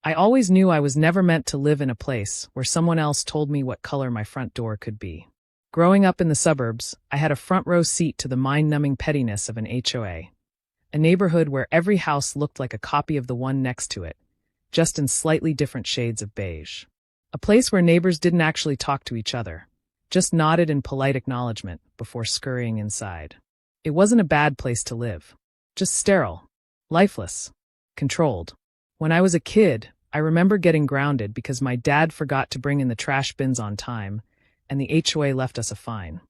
I always knew I was never meant to live in a place where someone else told me what color my front door could be. Growing up in the suburbs, I had a front row seat to the mind-numbing pettiness of an HOA, a neighborhood where every house looked like a copy of the one next to it, just in slightly different shades of beige. A place where neighbors didn't actually talk to each other, just nodded in polite acknowledgement before scurrying inside. It wasn't a bad place to live, just sterile, lifeless, controlled. When I was a kid, I remember getting grounded because my dad forgot to bring in the trash bins on time, and the HOA left us a fine.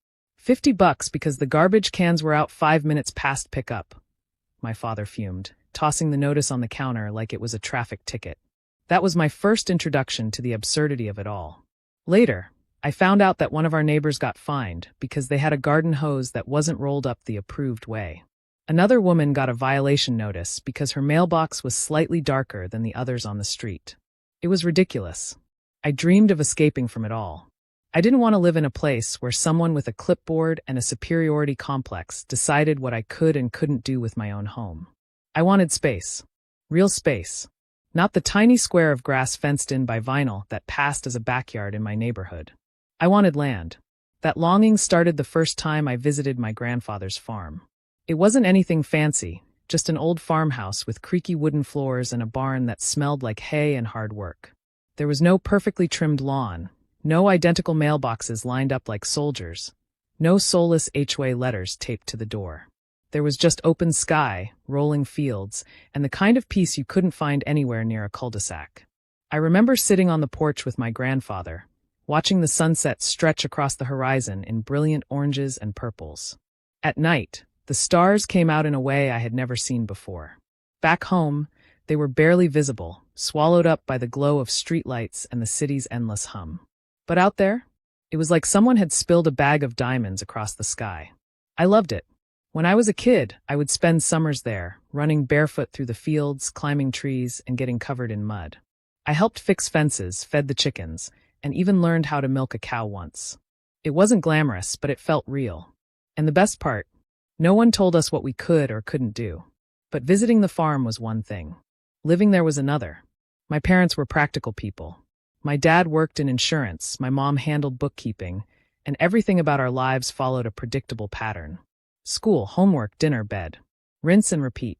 $50 because the garbage cans were out 5 minutes past pickup. My father fumed, tossing the notice on the counter like it was a traffic ticket. That was my first introduction to the absurdity of it all. Later, I found out that one of our neighbors got fined because they had a garden hose that wasn't rolled up the approved way. Another woman got a violation notice because her mailbox was slightly darker than the others on the street. It was ridiculous. I dreamed of escaping from it all. I didn't want to live in a place where someone with a clipboard and a superiority complex decided what I could and couldn't do with my own home. I wanted space. Real space. Not the tiny square of grass fenced in by vinyl that passed as a backyard in my neighborhood. I wanted land. That longing started the first time I visited my grandfather's farm. It wasn't anything fancy, just an old farmhouse with creaky wooden floors and a barn that smelled like hay and hard work. There was no perfectly trimmed lawn, no identical mailboxes lined up like soldiers, no soulless HOA letters taped to the door. There was just open sky, rolling fields, and the kind of peace you couldn't find anywhere near a cul-de-sac. I remember sitting on the porch with my grandfather, watching the sunset stretch across the horizon in brilliant oranges and purples. At night, the stars came out in a way I had never seen before. Back home, they were barely visible, swallowed up by the glow of streetlights and the city's endless hum. But out there, it was like someone had spilled a bag of diamonds across the sky. I loved it. When I was a kid, I would spend summers there, running barefoot through the fields, climbing trees, and getting covered in mud. I helped fix fences, fed the chickens, and even learned how to milk a cow once. It wasn't glamorous, but it felt real. And the best part, no one told us what we could or couldn't do. But visiting the farm was one thing. Living there was another. My parents were practical people. My dad worked in insurance, my mom handled bookkeeping, and everything about our lives followed a predictable pattern. School, homework, dinner, bed. Rinse and repeat.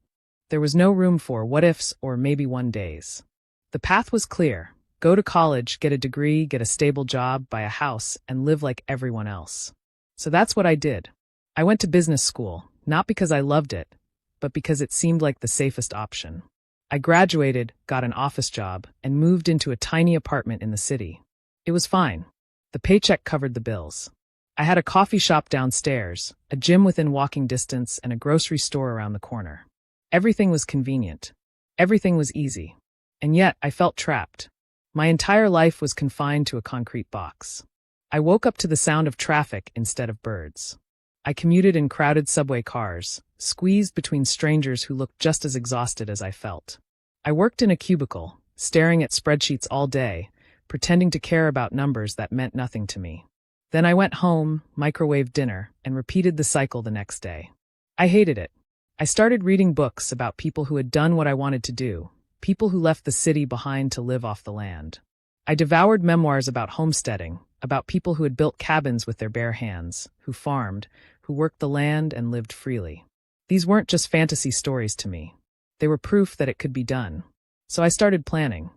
There was no room for what-ifs or maybe one days. The path was clear. Go to college, get a degree, get a stable job, buy a house, and live like everyone else. So that's what I did. I went to business school, not because I loved it, but because it seemed like the safest option. I graduated, got an office job, and moved into a tiny apartment in the city. It was fine. The paycheck covered the bills. I had a coffee shop downstairs, a gym within walking distance, and a grocery store around the corner. Everything was convenient. Everything was easy. And yet, I felt trapped. My entire life was confined to a concrete box. I woke up to the sound of traffic instead of birds. I commuted in crowded subway cars, squeezed between strangers who looked just as exhausted as I felt. I worked in a cubicle, staring at spreadsheets all day, pretending to care about numbers that meant nothing to me. Then I went home, microwaved dinner, and repeated the cycle the next day. I hated it. I started reading books about people who had done what I wanted to do, people who left the city behind to live off the land. I devoured memoirs about homesteading, about people who had built cabins with their bare hands, who farmed, who worked the land and lived freely. These weren't just fantasy stories to me. They were proof that it could be done. So I started planning.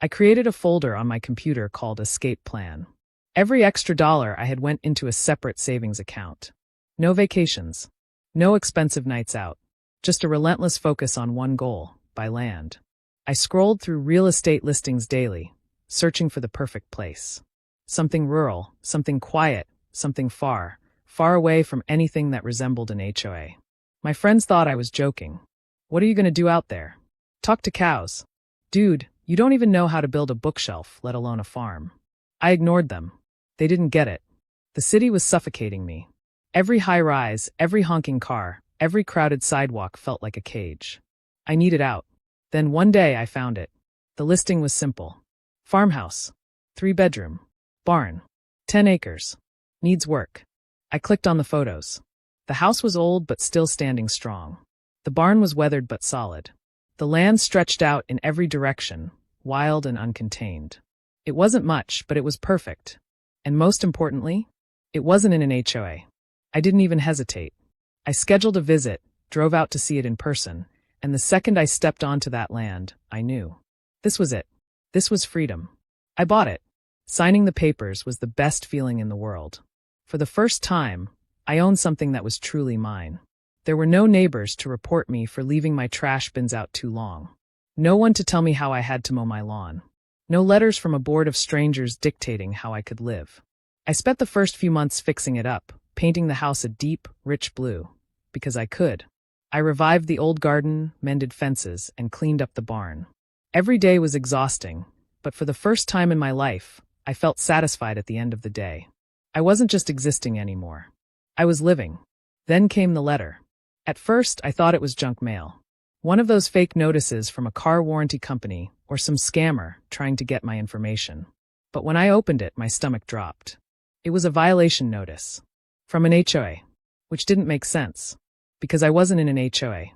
I created a folder on my computer called Escape Plan. Every extra dollar I had went into a separate savings account. No vacations. No expensive nights out. Just a relentless focus on one goal, buy land. I scrolled through real estate listings daily, searching for the perfect place. Something rural, something quiet, something far, far away from anything that resembled an HOA. My friends thought I was joking. What are you going to do out there? Talk to cows. Dude, you don't even know how to build a bookshelf, let alone a farm. I ignored them. They didn't get it. The city was suffocating me. Every high-rise, every honking car, every crowded sidewalk felt like a cage. I needed out. Then one day I found it. The listing was simple. Farmhouse. 3-bedroom. Barn. 10 acres. Needs work. I clicked on the photos. The house was old but still standing strong. The barn was weathered but solid. The land stretched out in every direction, wild and uncontained. It wasn't much, but it was perfect. And most importantly, it wasn't in an HOA. I didn't even hesitate. I scheduled a visit, drove out to see it in person, and the second I stepped onto that land, I knew. This was it. This was freedom. I bought it. Signing the papers was the best feeling in the world. For the first time, I owned something that was truly mine. There were no neighbors to report me for leaving my trash bins out too long. No one to tell me how I had to mow my lawn. No letters from a board of strangers dictating how I could live. I spent the first few months fixing it up, painting the house a deep, rich blue. Because I could. I revived the old garden, mended fences, and cleaned up the barn. Every day was exhausting, but for the first time in my life, I felt satisfied at the end of the day. I wasn't just existing anymore. I was living. Then came the letter. At first, I thought it was junk mail. One of those fake notices from a car warranty company or some scammer trying to get my information. But when I opened it, my stomach dropped. It was a violation notice. From an HOA. Which didn't make sense. Because I wasn't in an HOA.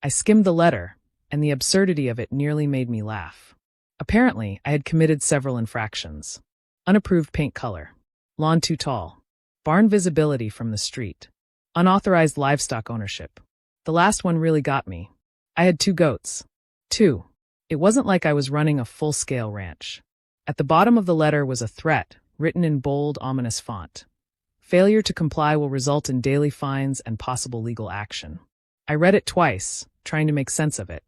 I skimmed the letter, and the absurdity of it nearly made me laugh. Apparently, I had committed several infractions. Unapproved paint color. Lawn too tall. Barn visibility from the street. Unauthorized livestock ownership. The last one really got me. I had 2 goats. 2. It wasn't like I was running a full-scale ranch. At the bottom of the letter was a threat, written in bold, ominous font. Failure to comply will result in daily fines and possible legal action. I read it twice, trying to make sense of it.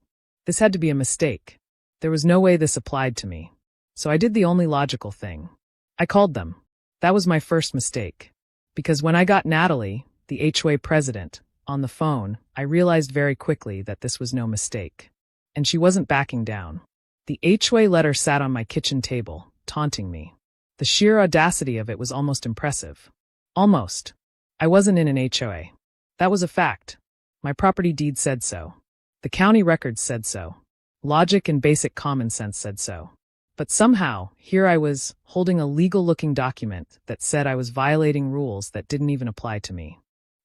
This had to be a mistake. There was no way this applied to me. So I did the only logical thing. I called them. That was my first mistake. Because when I got Natalie, the HOA president, on the phone, I realized very quickly that this was no mistake. And she wasn't backing down. The HOA letter sat on my kitchen table, taunting me. The sheer audacity of it was almost impressive. Almost. I wasn't in an HOA. That was a fact. My property deed said so. The county records said so. Logic and basic common sense said so. But somehow, here I was, holding a legal-looking document that said I was violating rules that didn't even apply to me.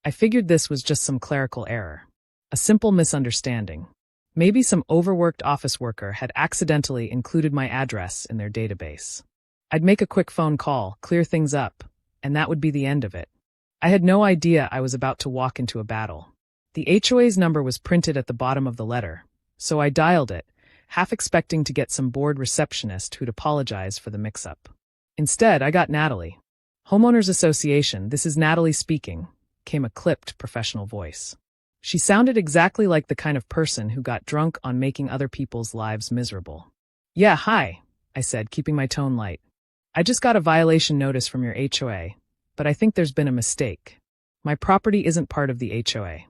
I figured this was just some clerical error. A simple misunderstanding. Maybe some overworked office worker had accidentally included my address in their database. I'd make a quick phone call, clear things up, and that would be the end of it. I had no idea I was about to walk into a battle. The HOA's number was printed at the bottom of the letter, so I dialed it, half expecting to get some bored receptionist who'd apologize for the mix-up. Instead, I got Natalie. Homeowners Association, this is Natalie speaking, came a clipped, professional voice. She sounded exactly like the kind of person who got drunk on making other people's lives miserable. Yeah, hi, I said, keeping my tone light. I just got a violation notice from your HOA, but I think there's been a mistake. My property isn't part of the HOA.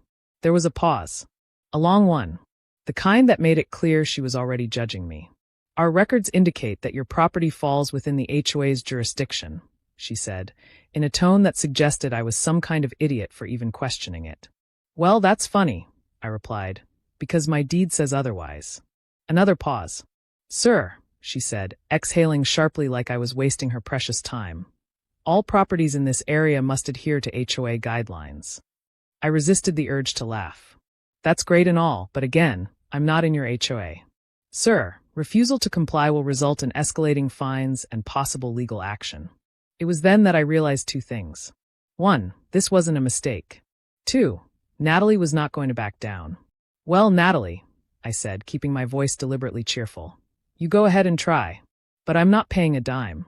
There was a pause. A long one. The kind that made it clear she was already judging me. Our records indicate that your property falls within the HOA's jurisdiction, she said, in a tone that suggested I was some kind of idiot for even questioning it. Well, that's funny, I replied, because my deed says otherwise. Another pause. Sir, she said, exhaling sharply like I was wasting her precious time. All properties in this area must adhere to HOA guidelines. I resisted the urge to laugh. That's great and all, but again, I'm not in your HOA. Sir, refusal to comply will result in escalating fines and possible legal action. It was then that I realized 2 things. 1, this wasn't a mistake. 2, Natalie was not going to back down. Well, Natalie, I said, keeping my voice deliberately cheerful. You go ahead and try. But I'm not paying a dime.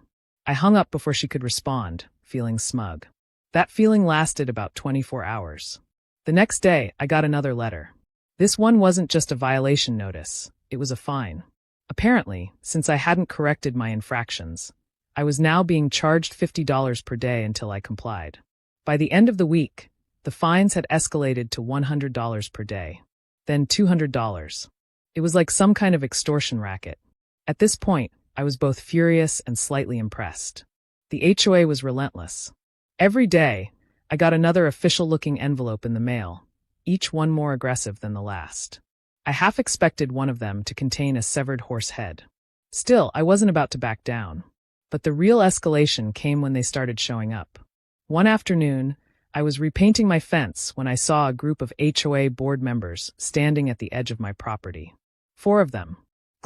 I hung up before she could respond, feeling smug. That feeling lasted about 24 hours. The next day, I got another letter. This one wasn't just a violation notice, it was a fine. Apparently, since I hadn't corrected my infractions, I was now being charged $50 per day until I complied. By the end of the week, the fines had escalated to $100 per day. Then $200. It was like some kind of extortion racket. At this point, I was both furious and slightly impressed. The HOA was relentless. Every day, I got another official-looking envelope in the mail, each one more aggressive than the last. I half expected one of them to contain a severed horse head. Still, I wasn't about to back down. But the real escalation came when they started showing up. One afternoon, I was repainting my fence when I saw a group of HOA board members standing at the edge of my property. 4 of them.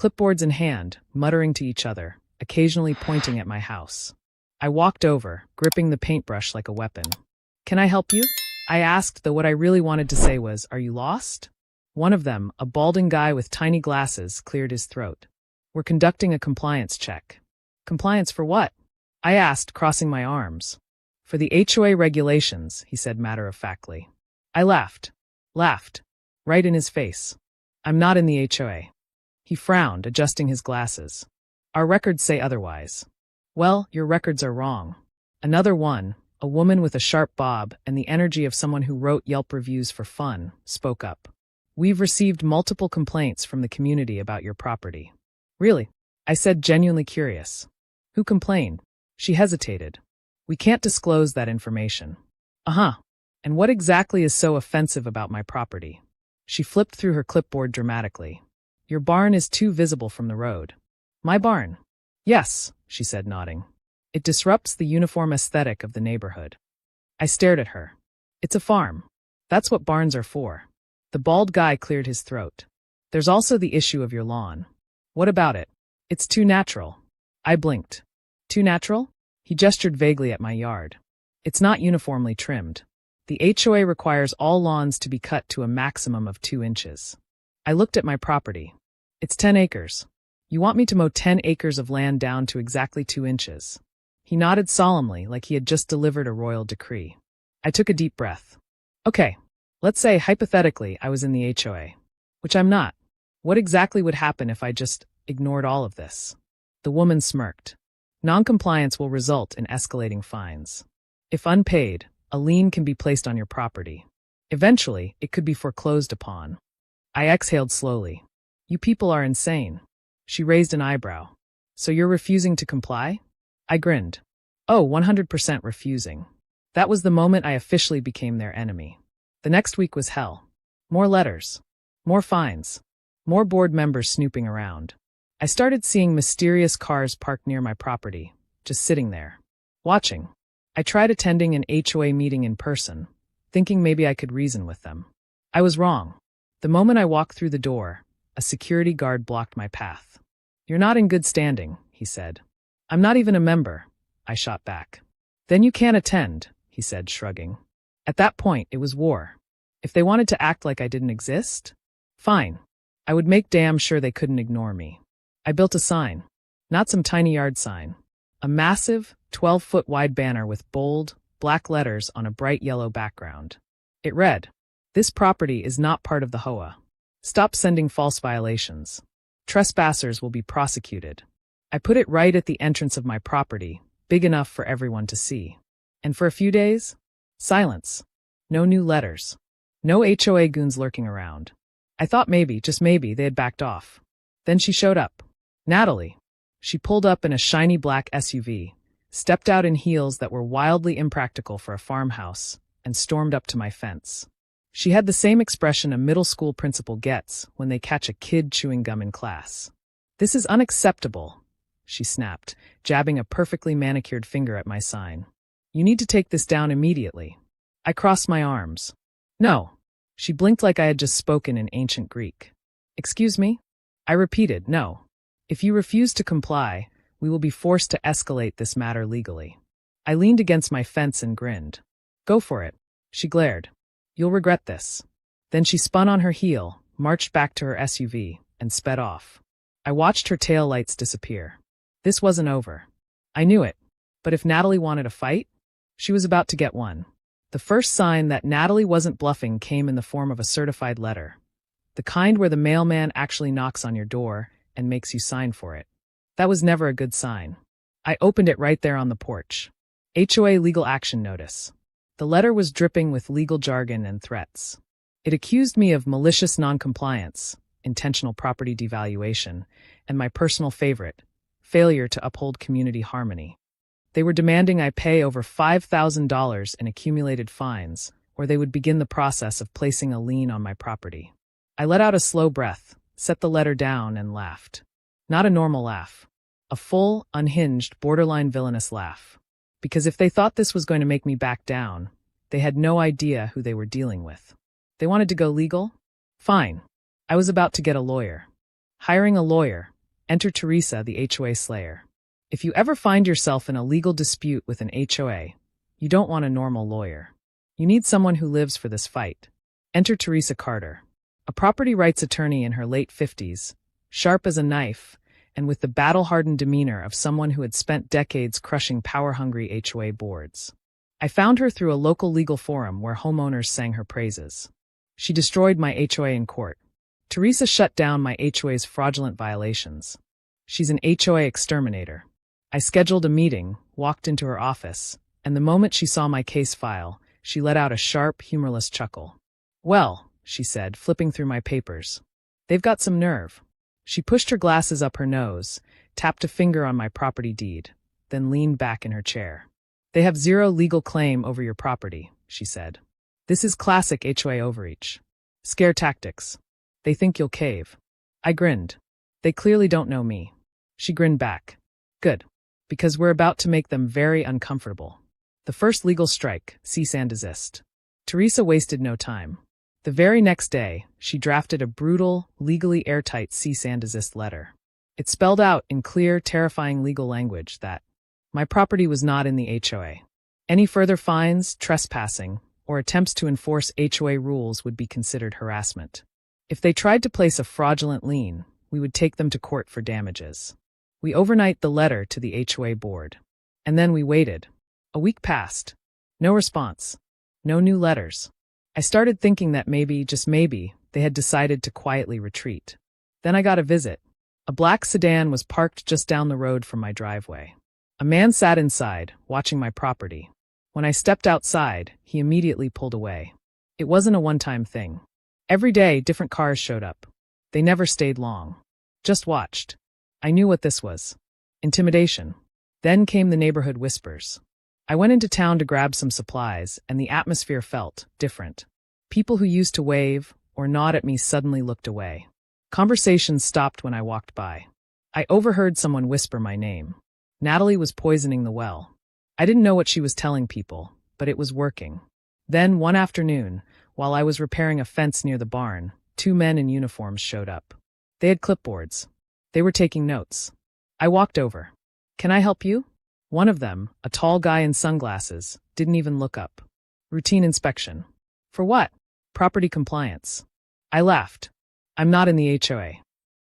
clipboards in hand, muttering to each other, occasionally pointing at my house. I walked over, gripping the paintbrush like a weapon. "Can I help you?" I asked, though what I really wanted to say was, "Are you lost?" One of them, a balding guy with tiny glasses, cleared his throat. "We're conducting a compliance check." "Compliance for what?" I asked, crossing my arms. "For the HOA regulations," he said matter-of-factly. I laughed. Right in his face. "I'm not in the HOA." He frowned, adjusting his glasses. "Our records say otherwise." "Well, your records are wrong." Another one, a woman with a sharp bob and the energy of someone who wrote Yelp reviews for fun, spoke up. "We've received multiple complaints from the community about your property." "Really?" I said, genuinely curious. "Who complained?" She hesitated. "We can't disclose that information." "Uh-huh. And what exactly is so offensive about my property?" She flipped through her clipboard dramatically. "Your barn is too visible from the road." "My barn?" "Yes," she said, nodding. "It disrupts the uniform aesthetic of the neighborhood." I stared at her. "It's a farm. That's what barns are for." The bald guy cleared his throat. "There's also the issue of your lawn." "What about it?" "It's too natural." I blinked. "Too natural?" He gestured vaguely at my yard. "It's not uniformly trimmed. The HOA requires all lawns to be cut to a maximum of 2 inches. I looked at my property. "It's 10 acres. You want me to mow 10 acres of land down to exactly 2 inches?" He nodded solemnly, like he had just delivered a royal decree. I took a deep breath. "Okay, let's say hypothetically I was in the HOA. Which I'm not. What exactly would happen if I just ignored all of this?" The woman smirked. "Noncompliance will result in escalating fines. If unpaid, a lien can be placed on your property. Eventually, it could be foreclosed upon." I exhaled slowly. "You people are insane." She raised an eyebrow. "So you're refusing to comply?" I grinned. "Oh, 100% refusing." That was the moment I officially became their enemy. The next week was hell. More letters. More fines. More board members snooping around. I started seeing mysterious cars parked near my property, just sitting there, watching. I tried attending an HOA meeting in person, thinking maybe I could reason with them. I was wrong. The moment I walked through the door, a security guard blocked my path. "You're not in good standing," he said. "I'm not even a member," I shot back. "Then you can't attend," he said, shrugging. At that point, it was war. If they wanted to act like I didn't exist, fine. I would make damn sure they couldn't ignore me. I built a sign. Not some tiny yard sign. A massive, 12-foot wide banner with bold, black letters on a bright yellow background. It read, "This property is not part of the HOA. Stop sending false violations. Trespassers will be prosecuted." I put it right at the entrance of my property, big enough for everyone to see. And for a few days, silence. No new letters. No HOA goons lurking around. I thought maybe, just maybe, they had backed off. Then she showed up. Natalie. She pulled up in a shiny black SUV, stepped out in heels that were wildly impractical for a farmhouse, and stormed up to my fence. She had the same expression a middle school principal gets when they catch a kid chewing gum in class. "This is unacceptable," she snapped, jabbing a perfectly manicured finger at my sign. "You need to take this down immediately." I crossed my arms. "No." She blinked like I had just spoken in ancient Greek. "Excuse me?" I repeated, "No. If you refuse to comply, we will be forced to escalate this matter legally." I leaned against my fence and grinned. "Go for it." She glared. "You'll regret this." Then she spun on her heel, marched back to her SUV, and sped off. I watched her tail lights disappear. This wasn't over. I knew it. But if Natalie wanted a fight, she was about to get one. The first sign that Natalie wasn't bluffing came in the form of a certified letter. The kind where the mailman actually knocks on your door and makes you sign for it. That was never a good sign. I opened it right there on the porch. HOA Legal Action Notice. The letter was dripping with legal jargon and threats. It accused me of malicious noncompliance, intentional property devaluation, and my personal favorite, failure to uphold community harmony. They were demanding I pay over $5,000 in accumulated fines, or they would begin the process of placing a lien on my property. I let out a slow breath, set the letter down, and laughed. Not a normal laugh. A full, unhinged, borderline villainous laugh. Because if they thought this was going to make me back down, they had no idea who they were dealing with. They wanted to go legal? Fine. I was about to get a lawyer. Hiring a lawyer. Enter Teresa, the HOA slayer. If you ever find yourself in a legal dispute with an HOA, you don't want a normal lawyer. You need someone who lives for this fight. Enter Teresa Carter, a property rights attorney in her late 50s, sharp as a knife, and with the battle-hardened demeanor of someone who had spent decades crushing power-hungry HOA boards. I found her through a local legal forum where homeowners sang her praises. She destroyed my HOA in court. Teresa shut down my HOA's fraudulent violations. She's an HOA exterminator. I scheduled a meeting, walked into her office, and the moment she saw my case file, she let out a sharp, humorless chuckle. "Well," she said, flipping through my papers, "they've got some nerve." She pushed her glasses up her nose, tapped a finger on my property deed, then leaned back in her chair. "They have zero legal claim over your property," she said. "This is classic HOA overreach. Scare tactics. They think you'll cave." I grinned. "They clearly don't know me." She grinned back. "Good. Because we're about to make them very uncomfortable. The first legal strike, cease and desist." Teresa wasted no time. The very next day, she drafted a brutal, legally airtight cease and desist letter. It spelled out in clear, terrifying legal language that my property was not in the HOA. Any further fines, trespassing, or attempts to enforce HOA rules would be considered harassment. If they tried to place a fraudulent lien, we would take them to court for damages. We overnight the letter to the HOA board. And then we waited. A week passed. No response. No new letters. I started thinking that maybe, just maybe, they had decided to quietly retreat. Then I got a visit. A black sedan was parked just down the road from my driveway. A man sat inside, watching my property. When I stepped outside, he immediately pulled away. It wasn't a one-time thing. Every day, different cars showed up. They never stayed long. Just watched. I knew what this was. Intimidation. Then came the neighborhood whispers. I went into town to grab some supplies, and the atmosphere felt different. People who used to wave or nod at me suddenly looked away. Conversations stopped when I walked by. I overheard someone whisper my name. Natalie was poisoning the well. I didn't know what she was telling people, but it was working. Then, one afternoon, while I was repairing a fence near the barn, 2 men in uniforms showed up. They had clipboards. They were taking notes. I walked over. "Can I help you?" One of them, a tall guy in sunglasses, didn't even look up. "Routine inspection." "For what?" "Property compliance." I laughed. "I'm not in the HOA."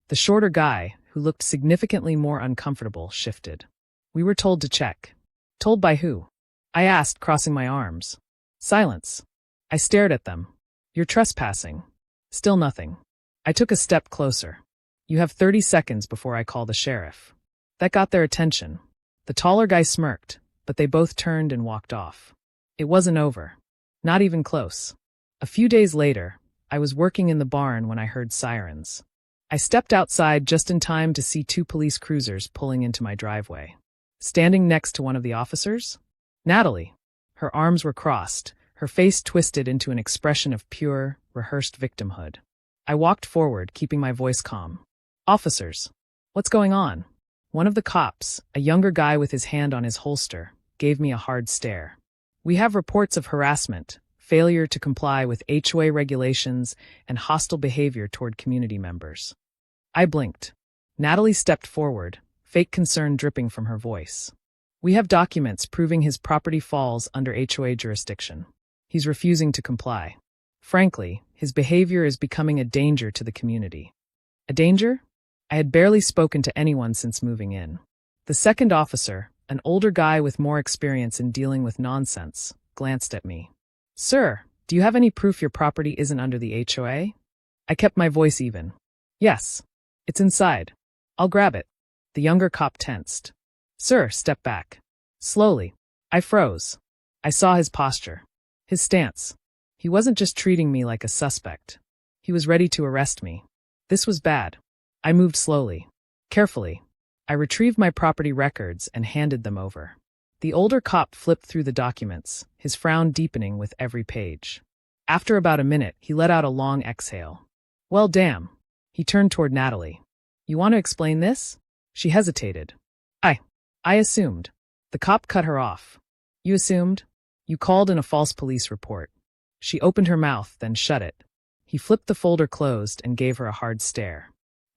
The shorter guy, who looked significantly more uncomfortable, shifted. "We were told to check." "Told by who?" I asked, crossing my arms. Silence. I stared at them. "You're trespassing." Still nothing. I took a step closer. "You have 30 seconds before I call the sheriff." That got their attention. The taller guy smirked, but they both turned and walked off. It wasn't over. Not even close. A few days later, I was working in the barn when I heard sirens. I stepped outside just in time to see 2 police cruisers pulling into my driveway. Standing next to one of the officers? Natalie. Her arms were crossed, her face twisted into an expression of pure, rehearsed victimhood. I walked forward, keeping my voice calm. "Officers. What's going on?" One of the cops, a younger guy with his hand on his holster, gave me a hard stare. "We have reports of harassment, failure to comply with HOA regulations, and hostile behavior toward community members." I blinked. Natalie stepped forward, fake concern dripping from her voice. "We have documents proving his property falls under HOA jurisdiction. He's refusing to comply. Frankly, his behavior is becoming a danger to the community." A danger? I had barely spoken to anyone since moving in. The second officer, an older guy with more experience in dealing with nonsense, glanced at me. "Sir, do you have any proof your property isn't under the HOA?" I kept my voice even. "Yes. It's inside. I'll grab it." The younger cop tensed. "Sir, step back." Slowly. I froze. I saw his posture. His stance. He wasn't just treating me like a suspect. He was ready to arrest me. This was bad. I moved slowly. Carefully. I retrieved my property records and handed them over. The older cop flipped through the documents, his frown deepening with every page. After about a minute, he let out a long exhale. "Well, damn." He turned toward Natalie. "You want to explain this?" She hesitated. I assumed." The cop cut her off. "You assumed? You called in a false police report." She opened her mouth, then shut it. He flipped the folder closed and gave her a hard stare.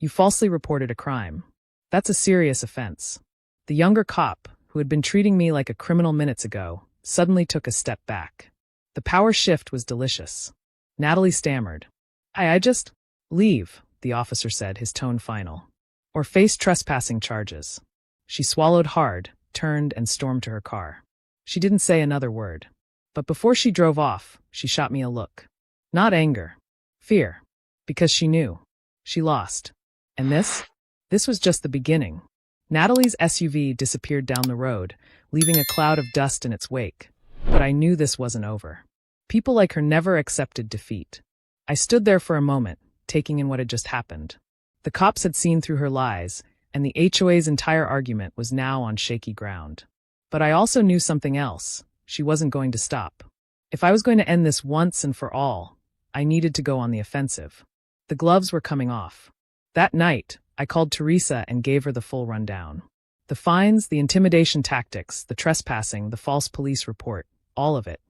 You falsely reported a crime. That's a serious offense. The younger cop, who had been treating me like a criminal minutes ago, suddenly took a step back. The power shift was delicious. Natalie stammered. I just... Leave, the officer said, his tone final. Or face trespassing charges. She swallowed hard, turned, and stormed to her car. She didn't say another word. But before she drove off, she shot me a look. Not anger. Fear. Because she knew. She lost. And this was just the beginning. Natalie's SUV disappeared down the road, leaving a cloud of dust in its wake. But I knew this wasn't over. People like her never accepted defeat. I stood there for a moment, taking in what had just happened. The cops had seen through her lies, and the HOA's entire argument was now on shaky ground. But I also knew something else. She wasn't going to stop. If I was going to end this once and for all, I needed to go on the offensive. The gloves were coming off. That night, I called Teresa and gave her the full rundown. The fines, the intimidation tactics, the trespassing, the false police report, all of it.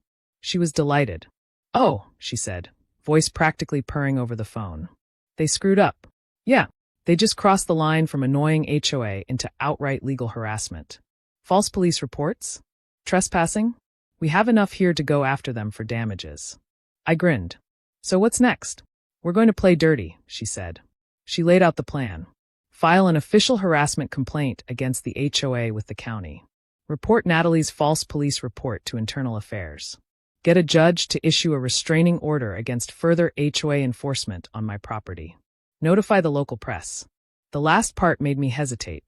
She was delighted. Oh, she said, voice practically purring over the phone. They screwed up. Yeah, they just crossed the line from annoying HOA into outright legal harassment. False police reports? Trespassing? We have enough here to go after them for damages. I grinned. So what's next? We're going to play dirty, she said. She laid out the plan. File an official harassment complaint against the HOA with the county. Report Natalie's false police report to Internal Affairs. Get a judge to issue a restraining order against further HOA enforcement on my property. Notify the local press. The last part made me hesitate.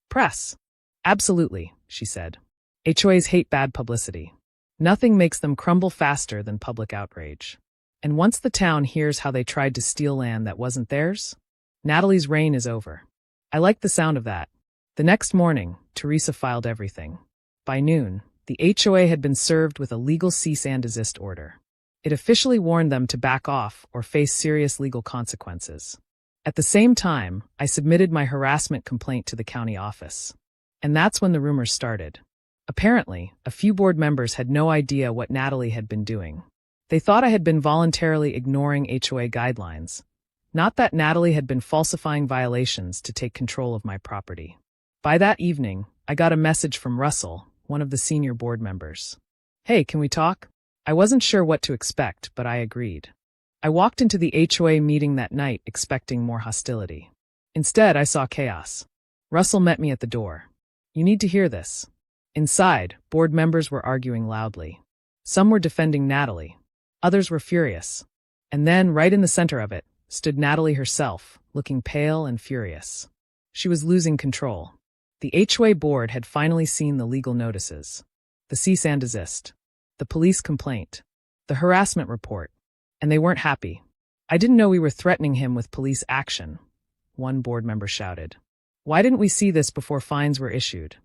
Press? Absolutely, she said. HOAs hate bad publicity. Nothing makes them crumble faster than public outrage. And once the town hears how they tried to steal land that wasn't theirs, Natalie's reign is over. I liked the sound of that. The next morning, Teresa filed everything. By noon, the HOA had been served with a legal cease and desist order. It officially warned them to back off or face serious legal consequences. At the same time, I submitted my harassment complaint to the county office. And that's when the rumors started. Apparently, a few board members had no idea what Natalie had been doing. They thought I had been voluntarily ignoring HOA guidelines. Not that Natalie had been falsifying violations to take control of my property. By that evening, I got a message from Russell, one of the senior board members. Hey, can we talk? I wasn't sure what to expect, but I agreed. I walked into the HOA meeting that night expecting more hostility. Instead, I saw chaos. Russell met me at the door. You need to hear this. Inside, board members were arguing loudly. Some were defending Natalie. Others were furious. And then, right in the center of it, stood Natalie herself, looking pale and furious. She was losing control. The HOA board had finally seen the legal notices. The cease and desist. The police complaint. The harassment report. And they weren't happy. I didn't know we were threatening him with police action, one board member shouted. Why didn't we see this before fines were issued?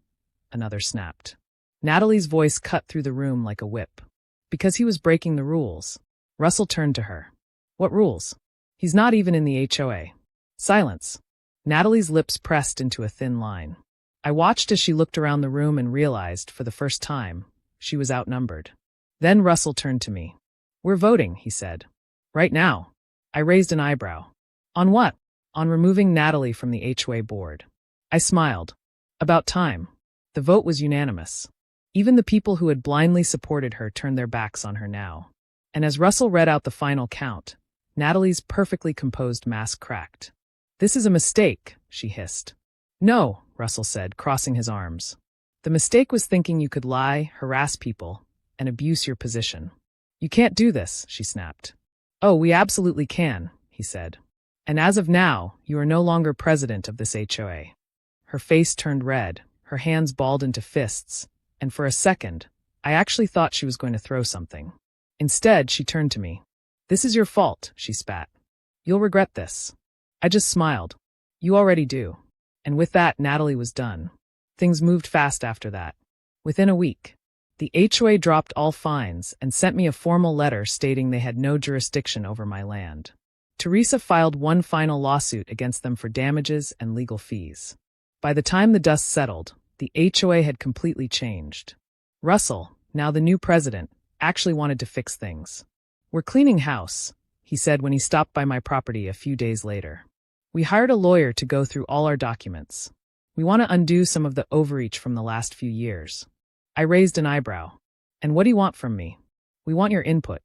Another snapped. Natalie's voice cut through the room like a whip. Because he was breaking the rules. Russell turned to her. What rules? He's not even in the HOA. Silence. Natalie's lips pressed into a thin line. I watched as she looked around the room and realized, for the first time, she was outnumbered. Then Russell turned to me. We're voting, he said. Right now. I raised an eyebrow. On what? On removing Natalie from the HOA board. I smiled. About time. The vote was unanimous. Even the people who had blindly supported her turned their backs on her now. And as Russell read out the final count, Natalie's perfectly composed mask cracked. This is a mistake, she hissed. No, Russell said, crossing his arms. The mistake was thinking you could lie, harass people, and abuse your position. You can't do this, she snapped. Oh, we absolutely can, he said. And as of now, you are no longer president of this HOA. Her face turned red, her hands balled into fists, and for a second, I actually thought she was going to throw something. Instead, she turned to me. This is your fault, she spat. You'll regret this. I just smiled. You already do. And with that, Natalie was done. Things moved fast after that. Within a week, the HOA dropped all fines and sent me a formal letter stating they had no jurisdiction over my land. Teresa filed one final lawsuit against them for damages and legal fees. By the time the dust settled, the HOA had completely changed. Russell, now the new president, actually wanted to fix things. We're cleaning house, he said when he stopped by my property a few days later. We hired a lawyer to go through all our documents. We want to undo some of the overreach from the last few years. I raised an eyebrow. And what do you want from me? We want your input.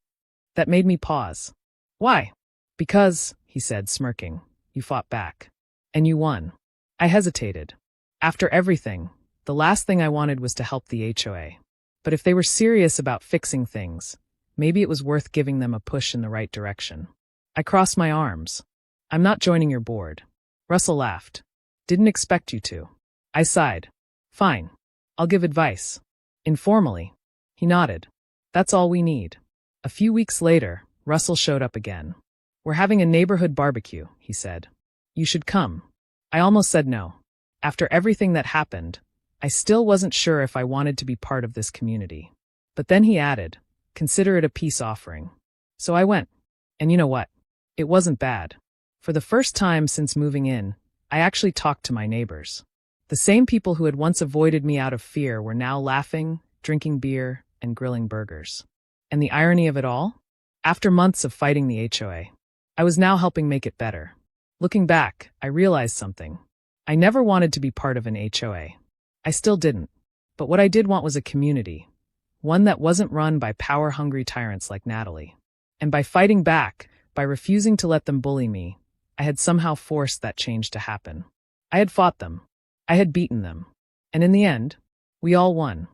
That made me pause. Why? Because, he said, smirking, you fought back. And you won. I hesitated. After everything, the last thing I wanted was to help the HOA. But if they were serious about fixing things, maybe it was worth giving them a push in the right direction. I crossed my arms. I'm not joining your board. Russell laughed. Didn't expect you to. I sighed. Fine. I'll give advice. Informally. He nodded. That's all we need. A few weeks later, Russell showed up again. We're having a neighborhood barbecue, he said. You should come. I almost said no. After everything that happened, I still wasn't sure if I wanted to be part of this community. But then he added, consider it a peace offering. So I went. And you know what? It wasn't bad. For the first time since moving in, I actually talked to my neighbors. The same people who had once avoided me out of fear were now laughing, drinking beer, and grilling burgers. And the irony of it all? After months of fighting the HOA, I was now helping make it better. Looking back, I realized something. I never wanted to be part of an HOA. I still didn't. But what I did want was a community. One that wasn't run by power-hungry tyrants like Natalie. And by fighting back, by refusing to let them bully me, I had somehow forced that change to happen. I had fought them. I had beaten them. And in the end, we all won.